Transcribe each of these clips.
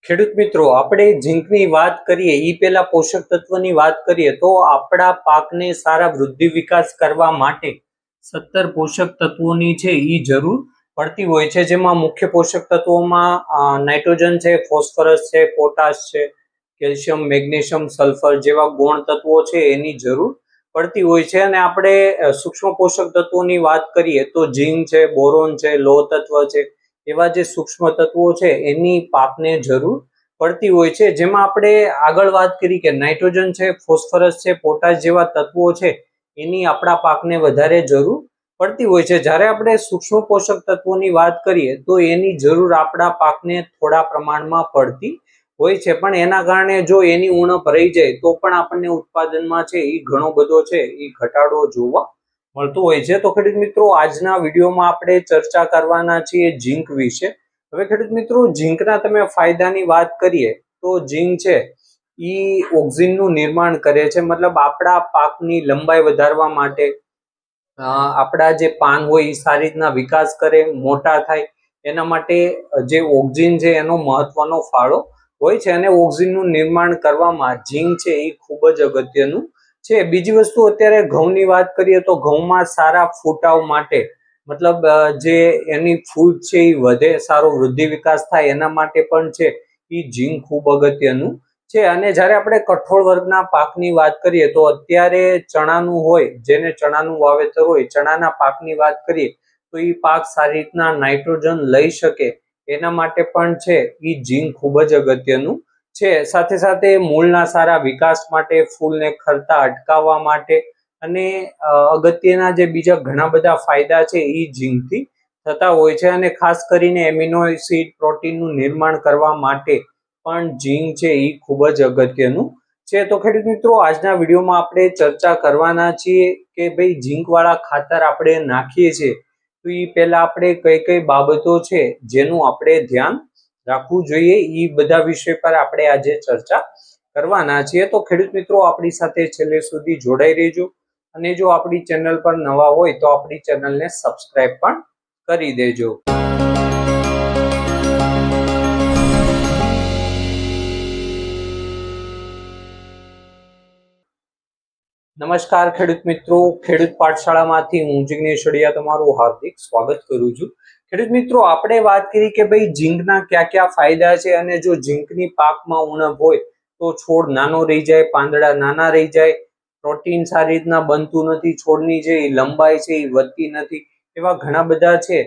ખેડૂત મિત્રો, આપણે ઝીંકની વાત કરીએ એ પહેલા પોષક તત્વની વાત કરીએ તો આપણા પાકને સારા વૃદ્ધિ વિકાસ કરવા માટે 17 પોષક તત્વોની છે એ જરૂર પડતી હોય છે, જેમાં મુખ્ય પોષક તત્વોમાં નાઇટ્રોજન છે, ફોસ્ફરસ છે, પોટાશ છે, કેલ્શિયમ, મેગ્નેશિયમ, સલ્ફર જેવા ગૌણ તત્વો છે એની જરૂર પડતી હોય છે. અને આપણે સૂક્ષ્મ પોષક તત્વોની વાત કરીએ તો ઝીંક છે, બોરોન છે, લોહ તત્વ છે, એવા જે સૂક્ષ્મ તત્વો છે એની પાકને જરૂર પડતી હોય છે. જેમાં આપણે આગળ વાત કરી કે નાઇટ્રોજન છે, ફોસ્ફરસ છે, પોટાશ જેવા તત્વો છે એની આપણા પાકને વધારે જરૂર પડતી હોય છે. જ્યારે આપણે સૂક્ષ્મ પોષક તત્વોની વાત કરીએ તો એની જરૂર આપણા પાકને થોડા પ્રમાણમાં પડતી હોય છે, પણ એના કારણે જો એની ઉણપ રહી જાય તો પણ આપણને ઉત્પાદનમાં છે એ ઘણો બધો છે એ ઘટાડો જોવા મળતું હોય છે. તો ખેડૂત મિત્રો, આજના વિડીયોમાં આપણે ચર્ચા કરવાના છીએ ઝીંક વિશે. હવે ખેડૂત મિત્રો, ઝીંકના તમે ફાયદાની વાત કરીએ તો ઝીંક છે એ ઓક્સિનનું નિર્માણ કરે છે, મતલબ આપણા પાકની લંબાઈ વધારવા માટે આપણા જે પાન હોય એ સારી રીતના વિકાસ કરે, મોટા થાય, એના માટે જે ઓક્સિન છે એનો મહત્વનો ફાળો હોય છે. અને ઓક્સિનનું નિર્માણ કરવામાં ઝીંક છે એ ખૂબ જ અગત્યનું છે. બીજી વસ્તુ, અત્યારે ઘઉંની વાત કરીએ તો ઘઉંમાં સારા ફૂટાવ માટે, મતલબ જે એની ફૂટ છે એ વધે, સારો વૃદ્ધિ વિકાસ થાય, એના માટે પણ છે એ ઝીંક ખૂબ અગત્યનું છે. અને જ્યારે આપણે કઠોળ વર્ગના પાકની વાત કરીએ તો અત્યારે ચણાનું હોય, જેને ચણાનું વાવેતર હોય, ચણાના પાકની વાત કરીએ તો એ પાક સારી રીતના નાઇટ્રોજન લઈ શકે એના માટે પણ છે એ ઝીંક ખૂબ જ અગત્યનું છે. સાથે સાથે મૂળના સારા વિકાસ માટે, ફૂલને ખરતા અટકાવવા માટે અને અગત્યના જે બીજા ઘણા બધા ફાયદા છે એ ઝીંકથી થતા હોય છે. અને ખાસ કરીને એમિનો એસિડ, પ્રોટીનનું નિર્માણ કરવા માટે પણ ઝીંક છે એ ખૂબ જ અગત્યનું છે. તો ખેડૂત મિત્રો, આજના વિડીયોમાં આપણે ચર્ચા કરવાના છીએ કે ભાઈ ઝીંક વાળા ખાતર આપણે નાખીએ છીએ તો એ પહેલા આપણે કઈ કઈ બાબતો છે જેનું આપણે ધ્યાન રાખવું જોઈએ, એ બધા વિષય પર આપણે આજે ચર્ચા કરવાના છીએ. તો ખેડૂત મિત્રો, આપણી સાથે છેલ્લે સુધી જોડાઈ રહેજો અને જો આપણી ચેનલ પર નવા હોય તો આપણી ચેનલને સબસ્ક્રાઇબ પણ કરી દેજો. નમસ્કાર ખેડૂત મિત્રો, ખેડૂત પાઠશાળામાંથી હું જિગ્નેશ અડિયા તમારું હાર્દિક સ્વાગત કરું છું. ખેડૂત મિત્રો, આપણે વાત કરી કે ભાઈ ઝીંકના કયા કયા ફાયદા છે, અને જો ઝીંકની પાકમાં ઉણપ હોય તો છોડ નાનો રહી જાય, પાંદડા નાના રહી જાય, પ્રોટીન સારી રીતના બનતું નથી, છોડની જે લંબાઈ છે એ વધતી નથી, એવા ઘણા બધા છે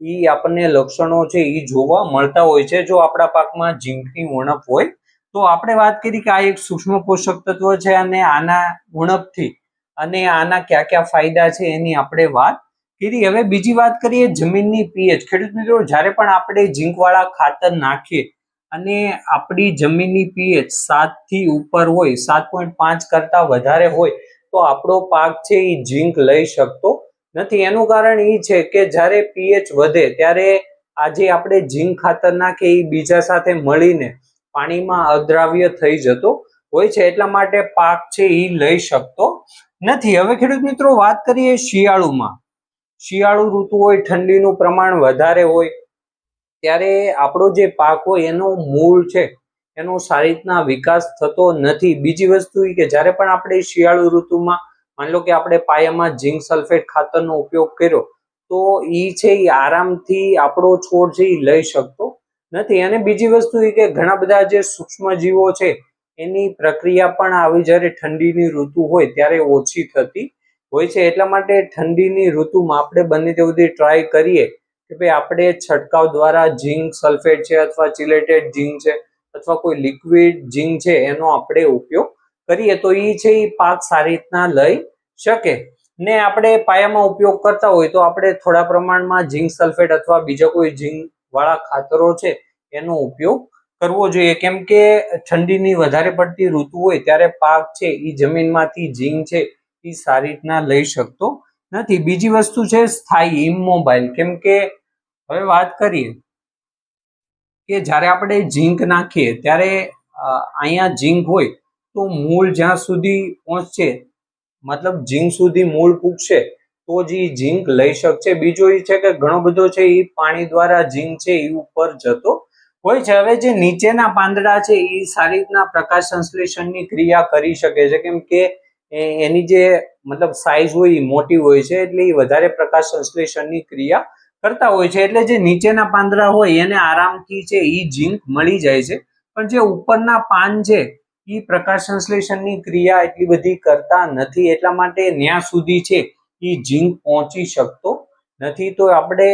એ આપણને લક્ષણો છે એ જોવા મળતા હોય છે જો આપણા પાકમાં ઝીંકની ઉણપ હોય. તો આપણે વાત કરી કે આ એક સૂક્ષ્મ પોષક તત્વ છે અને આના ઉણપથી અને આના કયા કયા ફાયદા છે એની આપણે વાત કરી. હવે બીજી વાત કરીએ જમીનની પીએચ. ખેડૂત મિત્રો, જ્યારે પણ આપણે ઝીંક વાળા ખાતર નાખીએ અને આપણી જમીનની પીએચ 7 થી ઉપર હોય, 7.5 કરતા વધારે હોય તો આપણો પાક છે એ ઝીંક લઈ શકતો નથી. એનું કારણ એ છે કે જ્યારે પીએચ વધે ત્યારે આજે આપણે ઝીંક ખાતર નાખીએ એ બીજા સાથે મળીને પાણીમાં અદ્રાવ્ય થઈ જતો હોય છે, એટલા માટે પાક છે એ લઈ શકતો નથી. હવે ખેડૂત મિત્રો, વાત કરીએ શિયાળુમાં. શિયાળુ ઋતુ હોય, ઠંડીનું પ્રમાણ વધારે હોય, ત્યારે આપણો જે પાક હોય એનો મૂળ છે એનો સારી રીતના વિકાસ થતો નથી. બીજી વસ્તુ એ કે જ્યારે પણ આપણે શિયાળુ ઋતુમાં માની લો કે આપણે પાયામાં ઝીંક સલ્ફેટ ખાતરનો ઉપયોગ કર્યો તો એ છે એ આરામથી આપણો છોડ છે એ લઈ શકતો નથી. અને બીજી વસ્તુ એ કે ઘણા બધા જે સૂક્ષ્મ જીવો છે એની પ્રક્રિયા પણ આવી જ્યારે ઠંડીની ઋતુ હોય ત્યારે ઓછી થતી હોય છે. એટલા માટે ઠંડીની ઋતુમાં આપણે બને ત્યાં સુધી ટ્રાય કરીએ કે ભાઈ આપણે છંટકાવ દ્વારા ઝીંક સલ્ફેટ છે અથવા ચિલેટેડ ઝીંક છે અથવા કોઈ લિક્વિડ ઝીંક છે એનો આપણે ઉપયોગ કરીએ તો એ છે એ પાક સારી રીતના લઈ શકે. ને આપણે પાયામાં ઉપયોગ કરતા હોય તો આપણે થોડા પ્રમાણમાં ઝીંક સલ્ફેટ અથવા બીજા કોઈ ઝીંક વાળા ખાતરો છે એનો ઉપયોગ કરવો જોઈએ, કેમ કે ઠંડીની વધારે પડતી ઋતુ હોય ત્યારે પાક છે એ જમીનમાંથી ઝીંક છે એ સારી રીતના લઈ શકતો નથી. બીજી વસ્તુ છે સ્થાયી, ઇમોબાઇલ. કેમ કે હવે વાત કરીએ કે જ્યારે આપણે ઝીંક નાખીએ ત્યારે અહીંયા ઝીંક હોય તો મૂળ જ્યાં સુધી પહોંચશે, મતલબ ઝીંક સુધી મૂળ પૂગશે તો જ એ ઝીંક લઈ શકશે. બીજો એ છે કે ઘણો બધો છે એ પાણી દ્વારા ઝીંક છે એ ઉપર જતો હોય છે. હવે જે નીચેના પાંદડા છે એ સારી રીતના પ્રકાશ સંશ્લેષણની ક્રિયા કરી શકે છે, કેમ કે એની જે મતલબ સાઈઝ હોય એ મોટી હોય છે, એટલે એ વધારે પ્રકાશ સંશ્લેષણની ક્રિયા કરતા હોય છે. એટલે જે નીચેના પાંદડા હોય એને આરામથી છે એ ઝીંક મળી જાય છે, પણ જે ઉપરના પાન છે એ પ્રકાશ સંશ્લેષણની ક્રિયા એટલી બધી કરતા નથી, એટલા માટે ત્યાં સુધી છે એ ઝીંક પહોંચી શકતો નથી. તો આપણે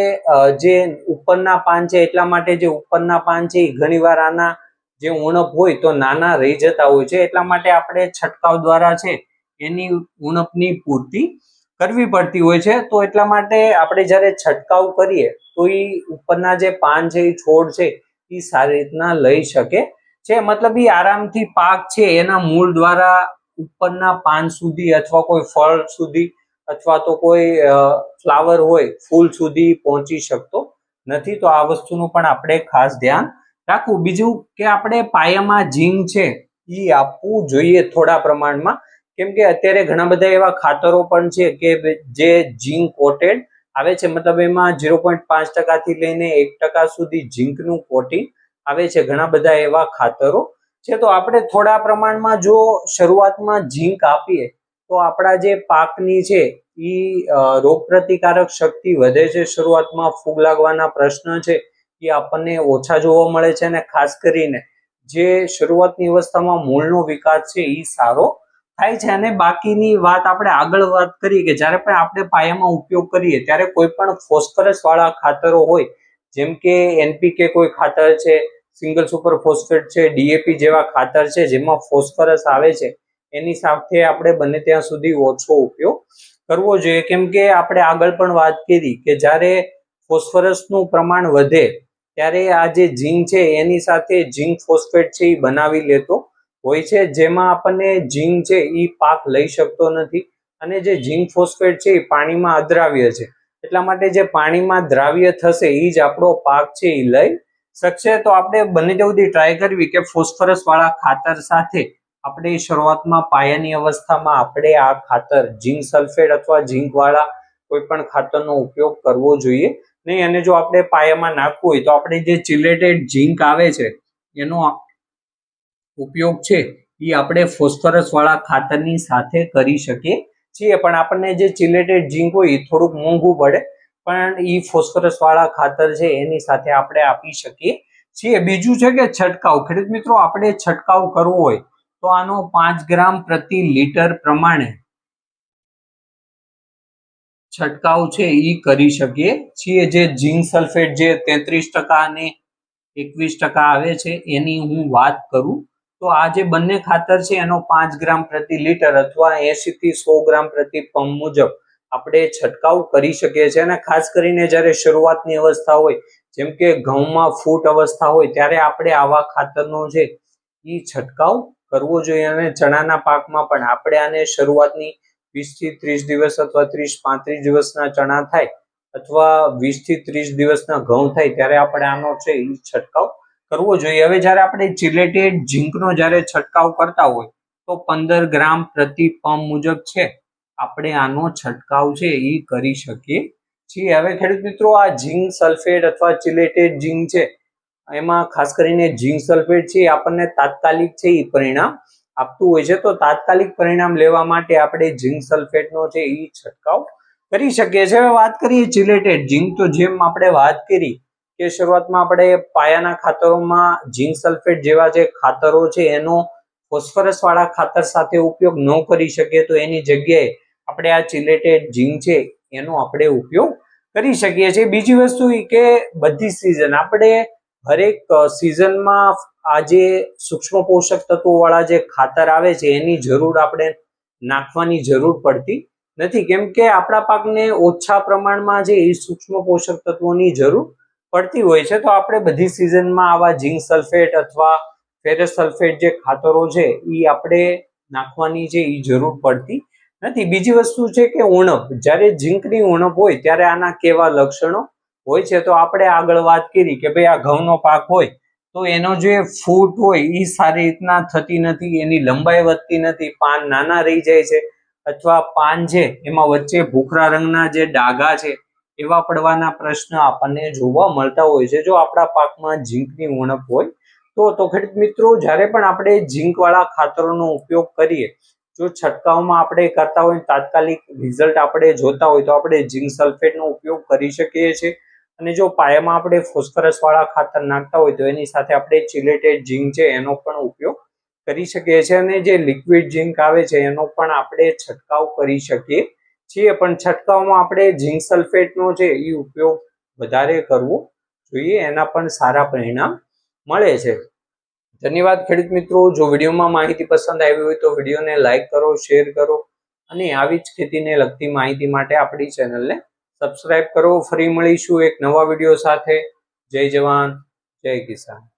જે ઉપરના પાન છે એટલા માટે જે ઉપરના પાન છે એ ઘણીવાર આના જે ઉણપ હોય તો નાના રહી જતા હોય છે, એટલા માટે આપણે છંટકાવ દ્વારા છે એની ઉણપની પૂર્તિ કરવી પડતી હોય છે. તો એટલા માટે આપણે જ્યારે છંટકાવ કરીએ તો એ ઉપરના જે પાન છે એ છોડ છે એ સારી રીતના લઈ શકે છે, મતલબ એ આરામથી પાક છે એના મૂળ દ્વારા ઉપરના પાન સુધી અથવા કોઈ ફળ સુધી અથવા તો કોઈ ફ્લાવર હોય ફૂલ સુધી પહોંચી શકતો નથી. તો આ વસ્તુનું પણ આપણે ખાસ ધ્યાન રાખવું. બીજું કે આપણે પાયામાં ઝીંક છે એ આપવું જોઈએ થોડા પ્રમાણમાં, કેમ કે અત્યારે ઘણા બધા એવા ખાતરો પણ છે કે જે ઝીંક કોટેડ આવે છે, મતલબ એમાં 0.5% થી લઈને 1% સુધી ઝીંકનું કોટિંગ આવે છે. ઘણા બધા એવા ખાતરો છે, તો આપણે થોડા પ્રમાણમાં જો શરૂઆતમાં ઝીંક આપીએ તો આપણા જે પાકની છે એ રોગ પ્રતિકારક શક્તિ વધે છે. શરૂઆતમાં ફૂગ લાગવાના પ્રશ્ન છે એ આપણને ઓછા જોવા મળે છે, અને ખાસ કરીને જે શરૂઆતની અવસ્થામાં મૂળનો વિકાસ છે એ સારો થાય છે. અને બાકીની વાત આપણે આગળ વાત કરીએ કે જ્યારે પણ આપણે પાયામાં ઉપયોગ કરીએ ત્યારે કોઈ પણ ફોસ્ફરસ વાળા ખાતરો હોય, જેમ કે NPK કોઈ ખાતર છે, સિંગલ સુપર ફોસ્ફેટ છે, DAP જેવા ખાતર છે જેમાં ફોસ્ફરસ આવે છે, એની સાથે આપણે બને ત્યાં સુધી ઓછો ઉપયોગ કરવો જોઈએ, કેમ કે આપણે આગળ પણ વાત કરી કે જ્યારે ફોસ્ફરસનું પ્રમાણ વધે ત્યારે આ જે ઝીંક છે એની સાથે ઝીંક ફોસ્ફેટ છે એ બનાવી લેતો હોય છે, જેમાં આપણને ઝીંક છે એ પાક લઈ શકતો નથી. અને જે ઝીંક ફોસ્ફેટ છે એ પાણીમાં અદ્રાવ્ય છે, એટલા માટે જે પાણીમાં દ્રાવ્ય થશે એ જ આપણો પાક છે એ લઈ શકશે. તો આપણે બને ત્યાં સુધી ટ્રાય કરવી કે ફોસ્ફરસ વાળા ખાતર સાથે આપણે શરૂઆતમાં પાયાની અવસ્થામાં આપણે આ ખાતર ઝીંક સલ્ફેટ અથવા ઝીંક વાળા કોઈ પણ ખાતરનો ઉપયોગ કરવો જોઈએ નહીં. અને જો આપણે પાયામાં નાખવું હોય તો આપણે જે ચિલેટેડ ઝીંક આવે છે એનો ઉપયોગ છે એ આપણે ફોસ્ફરસ વાળા ખાતરની સાથે કરી શકીએ છીએ, પણ આપણને જે ચિલેટેડ ઝીંક હોય એ થોડુંક મોંઘું પડે, પણ એ ફોસ્ફરસ વાળા ખાતર છે એની સાથે આપણે આપી શકીએ છીએ. બીજું છે કે છંટકાવ. ખેડૂત મિત્રો, આપણે છંટકાવ કરવો હોય તો આનો 5 ગ્રામ પ્રતિ લીટર પ્રમાણે છંટકાવ છે એ કરી શકીએ છીએ. જે ઝીંક સલ્ફેટ જે 33% અને 21% આવે છે એની હું વાત કરું તો આ જે બંને ખાતર છે એનો 5 ગ્રામ પ્રતિ લીટર અથવા 80 થી 100 ગ્રામ પ્રતિ પંપ મુજબ આપણે છંટકાવ કરી શકીએ છીએ. અને ખાસ કરીને જ્યારે શરૂઆતની અવસ્થા હોય, જેમ કે ઘઉંમાં ફૂટ અવસ્થા હોય, ત્યારે આપણે આવા ખાતરનો છે એ છંટકાવ કરવો જોઈએ. અને ચણાના પાકમાં પણ આપણે આને શરૂઆતની 20 થી 30 દિવસ અથવા 30-35 દિવસના ચણા થાય અથવા 20 થી 30 દિવસના ઘઉં થાય ત્યારે આપણે આનો છે એ છંટકાવ કરવો જોઈએ. હવે જ્યારે આપણે ચિલેટેડ ઝીંકનો જ્યારે છંટકાવ કરતા હોય તો 15 ગ્રામ પ્રતિ પંપ મુજબ છે આપણે આનો છંટકાવ છે એ કરી શકીએ છીએ. હવે ખેડૂત મિત્રો, આ ઝીંક સલ્ફેટ અથવા ચિલેટેડ ઝીંક છે એમાં ખાસ કરીને ઝીંક સલ્ફેટ છે આપણને તાત્કાલિક છે એ પરિણામ આપતું હોય છે. તો તાત્કાલિક પરિણામ લેવા માટે આપણે ઝીંક સલ્ફેટનો છે એ છંટકાવ કરી શકીએ છીએ. હવે વાત કરીએ ચિલેટેડ ઝીંક, તો જેમ આપણે વાત કરી કે શરૂઆતમાં આપણે પાયાના ખાતરોમાં ઝીંક સલ્ફેટ જેવા જે ખાતરો છે એનો ફોસ્ફરસ વાળા ખાતર સાથે ઉપયોગ ન કરી શકીએ તો એની જગ્યાએ આપણે આ ચિલેટેડ ઝીંક છે એનો આપણે ઉપયોગ કરી શકીએ છીએ. બીજી વસ્તુ એ કે બધી સિઝન આપણે હરેક સિઝનમાં આ જે સૂક્ષ્મ પોષક તત્વો વાળા જે ખાતર આવે છે એની જરૂર આપણે નાખવાની જરૂર પડતી નથી, કેમ કે આપણા પાકને ઓછા પ્રમાણમાં જે સૂક્ષ્મ પોષક તત્વોની જરૂર પડતી હોય છે. તો આપણે બધી સિઝનમાં આવા ઝીંક સલ્ફેટ અથવા ફેરસ સલ્ફેટ જે ખાતરો છે એ આપણે નાખવાની છે એ જરૂર પડતી નથી. બીજી વસ્તુ છે કે ઉણપ. જ્યારે ઝીંકની ઉણપ હોય ત્યારે આના કેવા લક્ષણો હોય છે, તો આપણે આગળ વાત કરી કે ભાઈ આ ઘઉંનો પાક હોય તો એનો જે ફૂટ હોય એ સારી રીતના થતી નથી, એની લંબાઈ વધતી નથી, પાન નાના રહી જાય છે, અથવા પાન છે એમાં વચ્ચે ભૂખરા રંગના જે ડાઘા છે એવા પડવાના પ્રશ્ન આપણને જોવા મળતા હોય છે જો આપણા પાકમાં ઝીંકની ઉણપ હોય તો ખેડૂત મિત્રો જ્યારે પણ આપણે ઝીંક વાળા ખાતરોનો ઉપયોગ કરીએ, જો છંટકાવમાં આપણે કરતા હોય તાત્કાલિક રિઝલ્ટ આપણે જોતા હોય તો આપણે ઝીંક સલ્ફેટનો ઉપયોગ કરી શકીએ છીએ. અને જો પાયામાં આપણે ફોસ્ફરસ વાળા ખાતર નાખતા હોય તો એની સાથે આપણે ચિલેટેડ ઝીંક છે એનો પણ ઉપયોગ કરી શકીએ છીએ. અને જે લિક્વિડ ઝીંક આવે છે એનો પણ આપણે છંટકાવ કરી શકીએ છીએ. પણ છંટકાવમાં આપણે ઝીંક સલ્ફેટનો છે એ ઉપયોગ વધારે કરવો જોઈએ, એના પણ સારા પરિણામ મળે છે. ધન્યવાદ ખેડૂત મિત્રો. જો વિડીયોમાં માહિતી પસંદ આવી હોય તો વિડીયોને લાઈક કરો, શેર કરો અને આવી જ ખેતીને લગતી માહિતી માટે આપણી ચેનલને સબસ્ક્રાઇબ કરો. ફરી મળીશું એક નવા વિડીયો સાથે. જય જવાન, જય કિસાન.